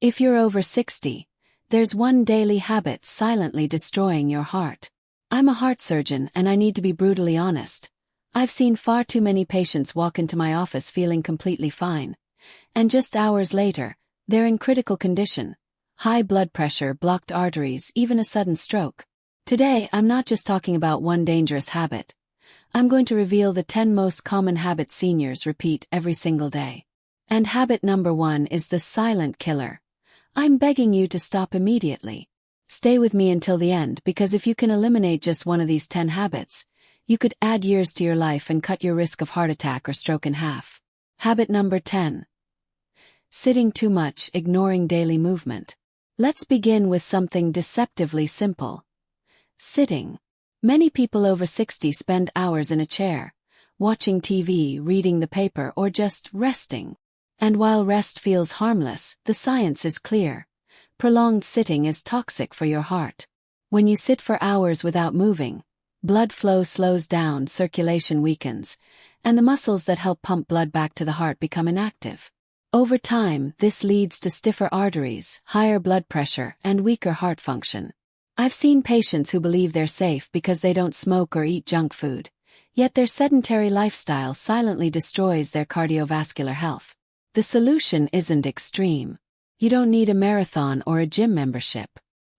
If you're over 60, there's one daily habit silently destroying your heart. I'm a heart surgeon and I need to be brutally honest. I've seen far too many patients walk into my office feeling completely fine. And just hours later, they're in critical condition. High blood pressure, blocked arteries, even a sudden stroke. Today, I'm not just talking about one dangerous habit. I'm going to reveal the 10 most common habits seniors repeat every single day. And habit number 1 is the silent killer. I'm begging you to stop immediately. Stay with me until the end because if you can eliminate just one of these 10 habits, you could add years to your life and cut your risk of heart attack or stroke in half. Habit number 10. Sitting too much, ignoring daily movement. Let's begin with something deceptively simple. Sitting. Many people over 60 spend hours in a chair, watching TV, reading the paper, or just resting. And while rest feels harmless, the science is clear. Prolonged sitting is toxic for your heart. When you sit for hours without moving, blood flow slows down, circulation weakens, and the muscles that help pump blood back to the heart become inactive. Over time, this leads to stiffer arteries, higher blood pressure, and weaker heart function. I've seen patients who believe they're safe because they don't smoke or eat junk food, yet their sedentary lifestyle silently destroys their cardiovascular health. The solution isn't extreme. You don't need a marathon or a gym membership.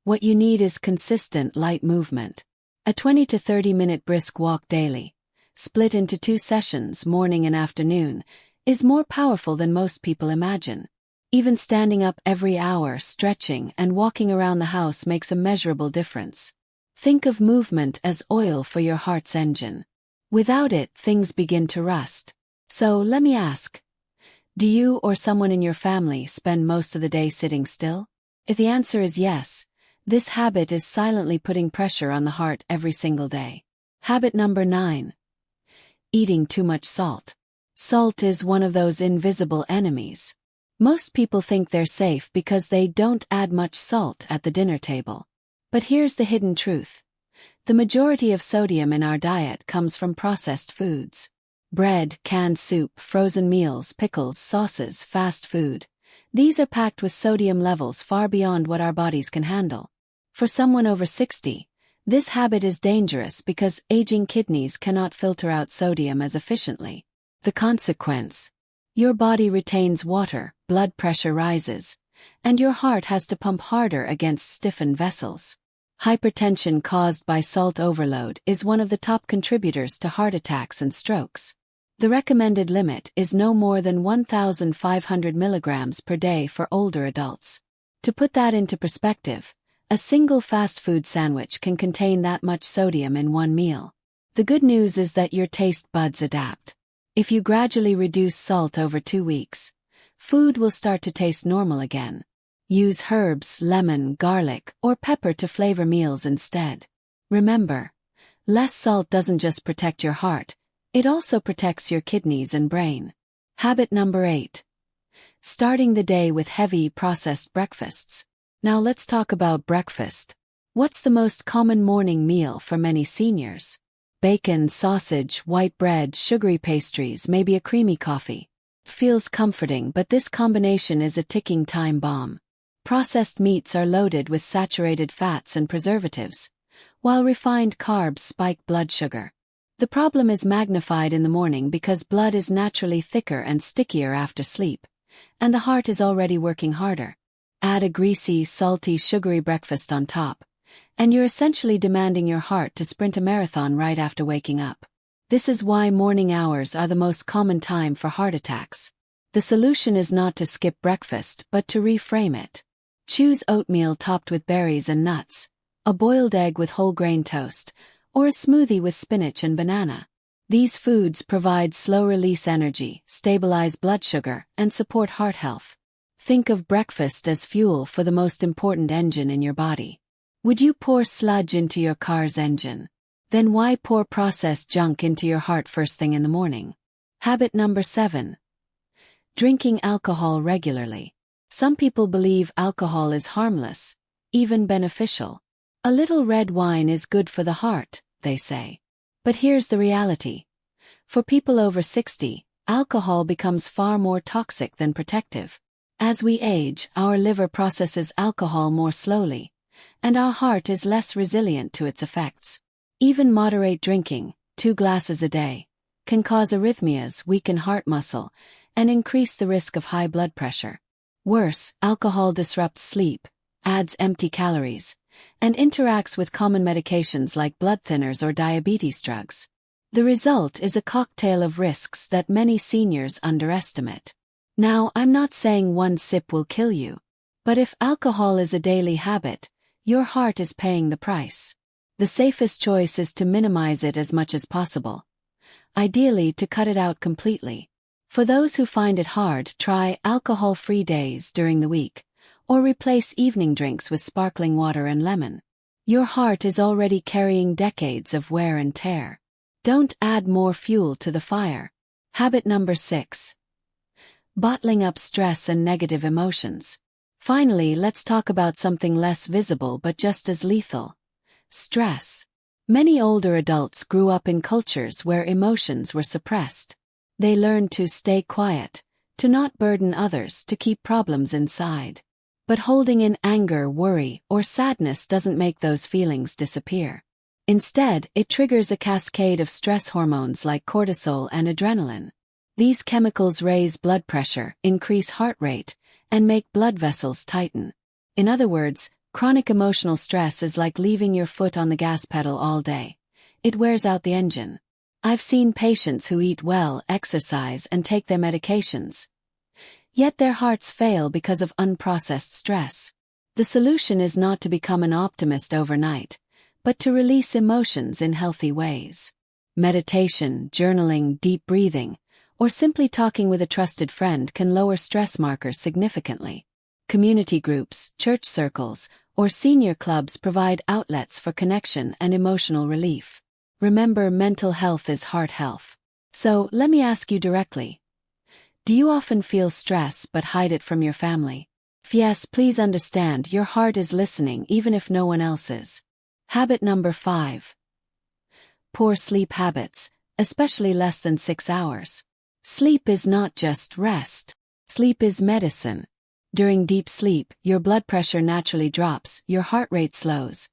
What you need is consistent light movement. A 20 to 30 minute brisk walk daily, split into 2 sessions, morning and afternoon, is more powerful than most people imagine. Even standing up every hour, stretching, and walking around the house makes a measurable difference. Think of movement as oil for your heart's engine. Without it, things begin to rust. So let me ask, do you or someone in your family spend most of the day sitting still? If the answer is yes, this habit is silently putting pressure on the heart every single day. Habit number 9. Eating too much salt. Salt is one of those invisible enemies. Most people think they're safe because they don't add much salt at the dinner table. But here's the hidden truth. The majority of sodium in our diet comes from processed foods. Bread, canned soup, frozen meals, pickles, sauces, fast food. These are packed with sodium levels far beyond what our bodies can handle. For someone over 60, this habit is dangerous because aging kidneys cannot filter out sodium as efficiently. The consequence: your body retains water, blood pressure rises, and your heart has to pump harder against stiffened vessels. Hypertension caused by salt overload is one of the top contributors to heart attacks and strokes. The recommended limit is no more than 1,500 milligrams per day for older adults. To put that into perspective, a single fast food sandwich can contain that much sodium in one meal. The good news is that your taste buds adapt. If you gradually reduce salt over 2 weeks, food will start to taste normal again. Use herbs, lemon, garlic, or pepper to flavor meals instead. Remember, less salt doesn't just protect your heart, it also protects your kidneys and brain. Habit number 8. Starting the day with heavy, processed breakfasts. Now let's talk about breakfast. What's the most common morning meal for many seniors? Bacon, sausage, white bread, sugary pastries, maybe a creamy coffee. It feels comforting, but this combination is a ticking time bomb. Processed meats are loaded with saturated fats and preservatives, while refined carbs spike blood sugar. The problem is magnified in the morning because blood is naturally thicker and stickier after sleep, and the heart is already working harder. Add a greasy, salty, sugary breakfast on top, and you're essentially demanding your heart to sprint a marathon right after waking up. This is why morning hours are the most common time for heart attacks. The solution is not to skip breakfast, but to reframe it. Choose oatmeal topped with berries and nuts, a boiled egg with whole grain toast, or a smoothie with spinach and banana. These foods provide slow-release energy, stabilize blood sugar, and support heart health. Think of breakfast as fuel for the most important engine in your body. Would you pour sludge into your car's engine? Then why pour processed junk into your heart first thing in the morning? Habit number 7. Drinking alcohol regularly. Some people believe alcohol is harmless, even beneficial. A little red wine is good for the heart, they say. But here's the reality. For people over 60, alcohol becomes far more toxic than protective. As we age, our liver processes alcohol more slowly, and our heart is less resilient to its effects. Even moderate drinking, 2 glasses a day, can cause arrhythmias, weaken heart muscle, and increase the risk of high blood pressure. Worse, alcohol disrupts sleep, adds empty calories, and interacts with common medications like blood thinners or diabetes drugs. The result is a cocktail of risks that many seniors underestimate. Now, I'm not saying one sip will kill you, but if alcohol is a daily habit, your heart is paying the price. The safest choice is to minimize it as much as possible. Ideally, to cut it out completely. For those who find it hard, try alcohol-free days during the week, or replace evening drinks with sparkling water and lemon. Your heart is already carrying decades of wear and tear. Don't add more fuel to the fire. Habit number 6. Bottling up stress and negative emotions. Finally, let's talk about something less visible but just as lethal. Stress. Many older adults grew up in cultures where emotions were suppressed. They learned to stay quiet, to not burden others, to keep problems inside. But holding in anger, worry, or sadness doesn't make those feelings disappear. Instead, it triggers a cascade of stress hormones like cortisol and adrenaline. These chemicals raise blood pressure, increase heart rate, and make blood vessels tighten. In other words, chronic emotional stress is like leaving your foot on the gas pedal all day. It wears out the engine. I've seen patients who eat well, exercise, and take their medications. Yet their hearts fail because of unprocessed stress. The solution is not to become an optimist overnight, but to release emotions in healthy ways. Meditation, journaling, deep breathing, or simply talking with a trusted friend can lower stress markers significantly. Community groups, church circles, or senior clubs provide outlets for connection and emotional relief. Remember, mental health is heart health. So, let me ask you directly. Do you often feel stress but hide it from your family? If yes, please understand your heart is listening even if no one else is. Habit number 5. Poor sleep habits, especially less than 6 hours. Sleep is not just rest. Sleep is medicine. During deep sleep, your blood pressure naturally drops, your heart rate slows,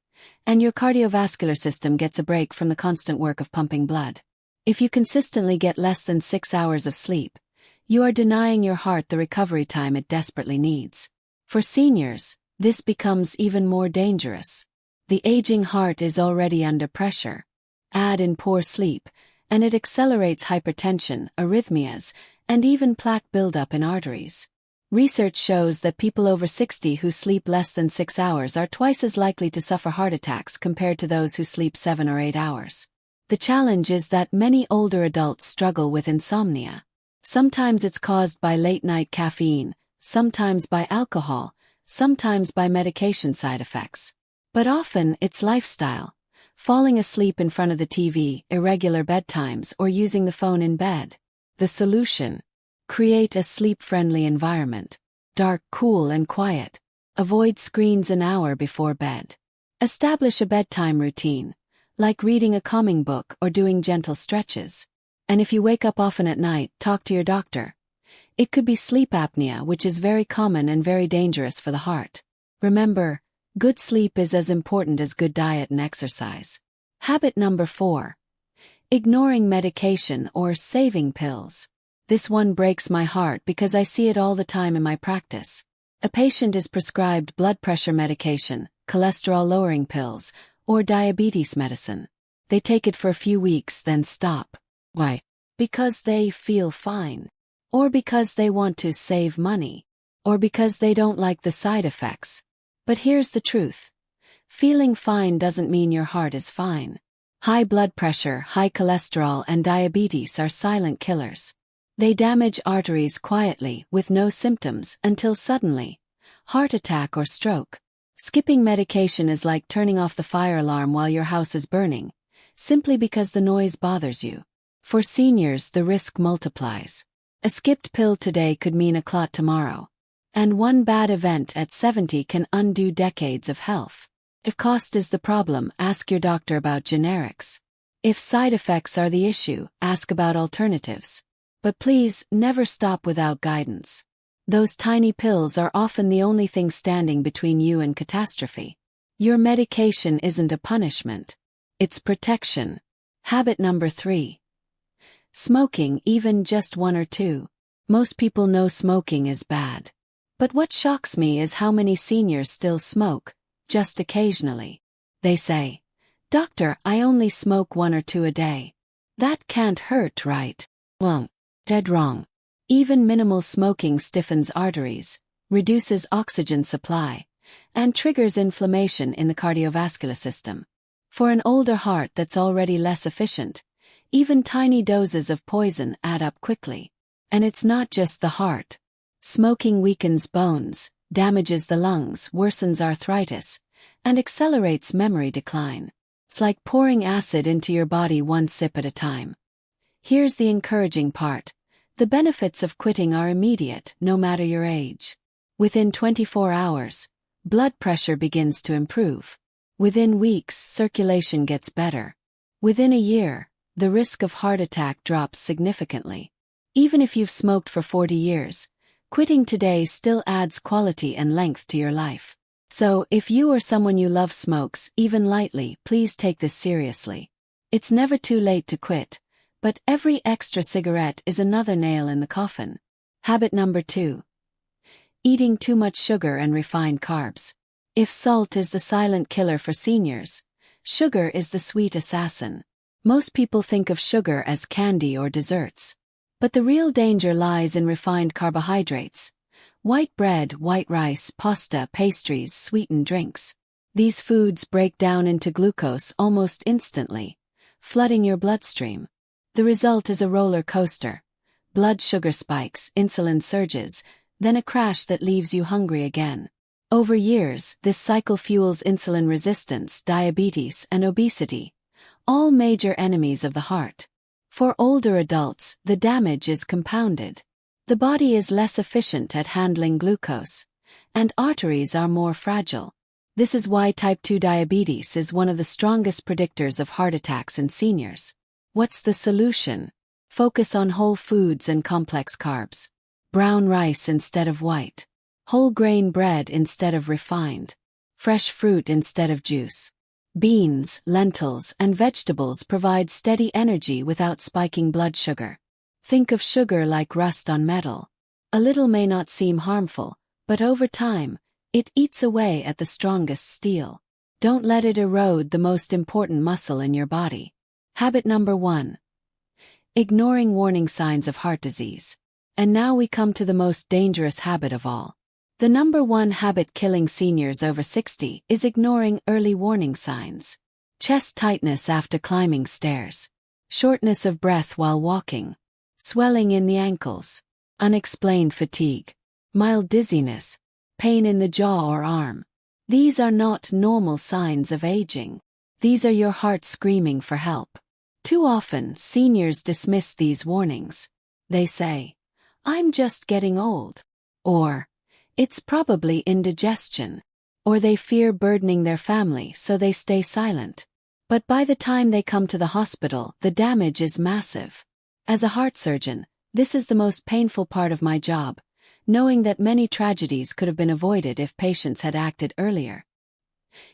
and your cardiovascular system gets a break from the constant work of pumping blood. If you consistently get less than 6 hours of sleep, you are denying your heart the recovery time it desperately needs. For seniors, this becomes even more dangerous. The aging heart is already under pressure. Add in poor sleep, and it accelerates hypertension, arrhythmias, and even plaque buildup in arteries. Research shows that people over 60 who sleep less than 6 hours are twice as likely to suffer heart attacks compared to those who sleep 7 or 8 hours. The challenge is that many older adults struggle with insomnia. Sometimes it's caused by late-night caffeine, sometimes by alcohol, sometimes by medication side effects. But often it's lifestyle. Falling asleep in front of the TV, irregular bedtimes, or using the phone in bed. The solution: create a sleep-friendly environment. Dark, cool, and quiet. Avoid screens an hour before bed. Establish a bedtime routine, like reading a calming book or doing gentle stretches. And if you wake up often at night, talk to your doctor. It could be sleep apnea, which is very common and very dangerous for the heart. Remember, good sleep is as important as good diet and exercise. Habit number 4. Ignoring medication or saving pills. This one breaks my heart because I see it all the time in my practice. A patient is prescribed blood pressure medication, cholesterol-lowering pills, or diabetes medicine. They take it for a few weeks, then stop. Why? Because they feel fine. Or because they want to save money. Or because they don't like the side effects. But here's the truth. Feeling fine doesn't mean your heart is fine. High blood pressure, high cholesterol, and diabetes are silent killers. They damage arteries quietly, with no symptoms, until suddenly, heart attack or stroke. Skipping medication is like turning off the fire alarm while your house is burning, simply because the noise bothers you. For seniors, the risk multiplies. A skipped pill today could mean a clot tomorrow. And one bad event at 70 can undo decades of health. If cost is the problem, ask your doctor about generics. If side effects are the issue, ask about alternatives. But please, never stop without guidance. Those tiny pills are often the only thing standing between you and catastrophe. Your medication isn't a punishment. It's protection. Habit number 3. Smoking, even just 1 or 2. Most people know smoking is bad. But what shocks me is how many seniors still smoke, just occasionally. They say, "Doctor, I only smoke 1 or 2 a day." That can't hurt, right? Well, dead wrong. Even minimal smoking stiffens arteries, reduces oxygen supply, and triggers inflammation in the cardiovascular system. For an older heart that's already less efficient, even tiny doses of poison add up quickly. And it's not just the heart. Smoking weakens bones, damages the lungs, worsens arthritis, and accelerates memory decline. It's like pouring acid into your body one sip at a time. Here's the encouraging part. The benefits of quitting are immediate, no matter your age. Within 24 hours, blood pressure begins to improve. Within weeks, circulation gets better. Within a year, the risk of heart attack drops significantly. Even if you've smoked for 40 years, quitting today still adds quality and length to your life. So, if you or someone you love smokes, even lightly, please take this seriously. It's never too late to quit, but every extra cigarette is another nail in the coffin. Habit number 2. Eating too much sugar and refined carbs. If salt is the silent killer for seniors, sugar is the sweet assassin. Most people think of sugar as candy or desserts. But the real danger lies in refined carbohydrates. White bread, white rice, pasta, pastries, sweetened drinks. These foods break down into glucose almost instantly, flooding your bloodstream. The result is a roller coaster. Blood sugar spikes, insulin surges, then a crash that leaves you hungry again. Over years, this cycle fuels insulin resistance, diabetes, and obesity, all major enemies of the heart. For older adults, the damage is compounded. The body is less efficient at handling glucose, and arteries are more fragile. This is why type 2 diabetes is one of the strongest predictors of heart attacks in seniors. What's the solution? Focus on whole foods and complex carbs. Brown rice instead of white. Whole grain bread instead of refined. Fresh fruit instead of juice. Beans, lentils, and vegetables provide steady energy without spiking blood sugar. Think of sugar like rust on metal. A little may not seem harmful, but over time, it eats away at the strongest steel. Don't let it erode the most important muscle in your body. Habit number 1. Ignoring warning signs of heart disease. And now we come to the most dangerous habit of all. The number 1 habit killing seniors over 60 is ignoring early warning signs. Chest tightness after climbing stairs. Shortness of breath while walking. Swelling in the ankles. Unexplained fatigue. Mild dizziness. Pain in the jaw or arm. These are not normal signs of aging. These are your heart screaming for help. Too often, seniors dismiss these warnings. They say, "I'm just getting old." Or, "It's probably indigestion." Or they fear burdening their family, so they stay silent. But by the time they come to the hospital, the damage is massive. As a heart surgeon, this is the most painful part of my job, knowing that many tragedies could have been avoided if patients had acted earlier.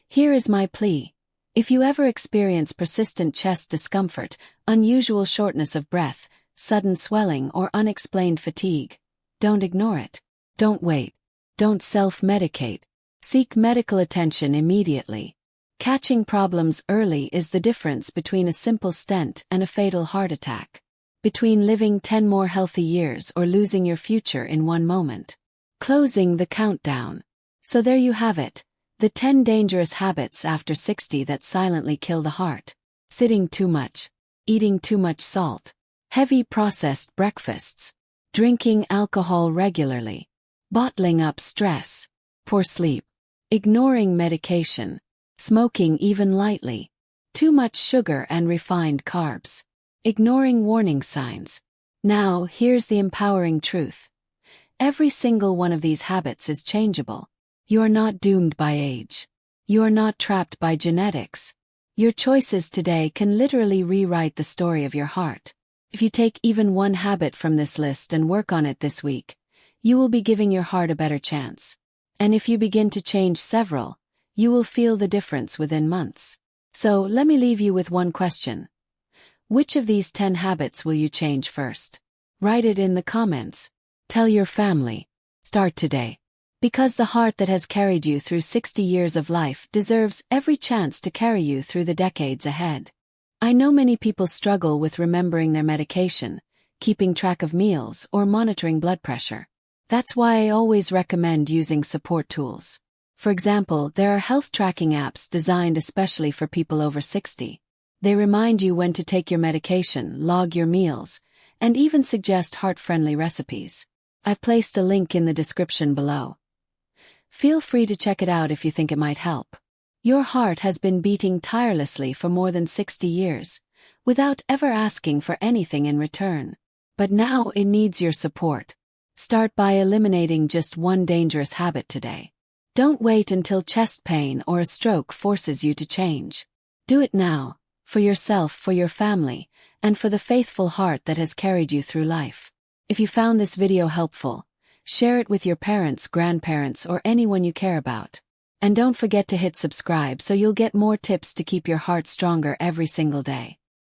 Here is my plea. If you ever experience persistent chest discomfort, unusual shortness of breath, sudden swelling, or unexplained fatigue, don't ignore it. Don't wait. Don't self-medicate. Seek medical attention immediately. Catching problems early is the difference between a simple stent and a fatal heart attack. Between living 10 more healthy years or losing your future in one moment. Closing the countdown. So there you have it. The 10 dangerous habits after 60 that silently kill the heart. Sitting too much. Eating too much salt. Heavy processed breakfasts. Drinking alcohol regularly. Bottling up stress. Poor sleep. Ignoring medication. Smoking even lightly. Too much sugar and refined carbs. Ignoring warning signs. Now, here's the empowering truth. Every single one of these habits is changeable. You are not doomed by age. You are not trapped by genetics. Your choices today can literally rewrite the story of your heart. If you take even one habit from this list and work on it this week, you will be giving your heart a better chance. And if you begin to change several, you will feel the difference within months. So, let me leave you with one question. Which of these 10 habits will you change first? Write it in the comments. Tell your family. Start today. Because the heart that has carried you through 60 years of life deserves every chance to carry you through the decades ahead. I know many people struggle with remembering their medication, keeping track of meals, or monitoring blood pressure. That's why I always recommend using support tools. For example, there are health tracking apps designed especially for people over 60. They remind you when to take your medication, log your meals, and even suggest heart-friendly recipes. I've placed a link in the description below. Feel free to check it out if you think it might help. Your heart has been beating tirelessly for more than 60 years, without ever asking for anything in return. But now it needs your support. Start by eliminating just one dangerous habit today. Don't wait until chest pain or a stroke forces you to change. Do it now, for yourself, for your family, and for the faithful heart that has carried you through life. If you found this video helpful, share it with your parents, grandparents, or anyone you care about. And don't forget to hit subscribe so you'll get more tips to keep your heart stronger every single day.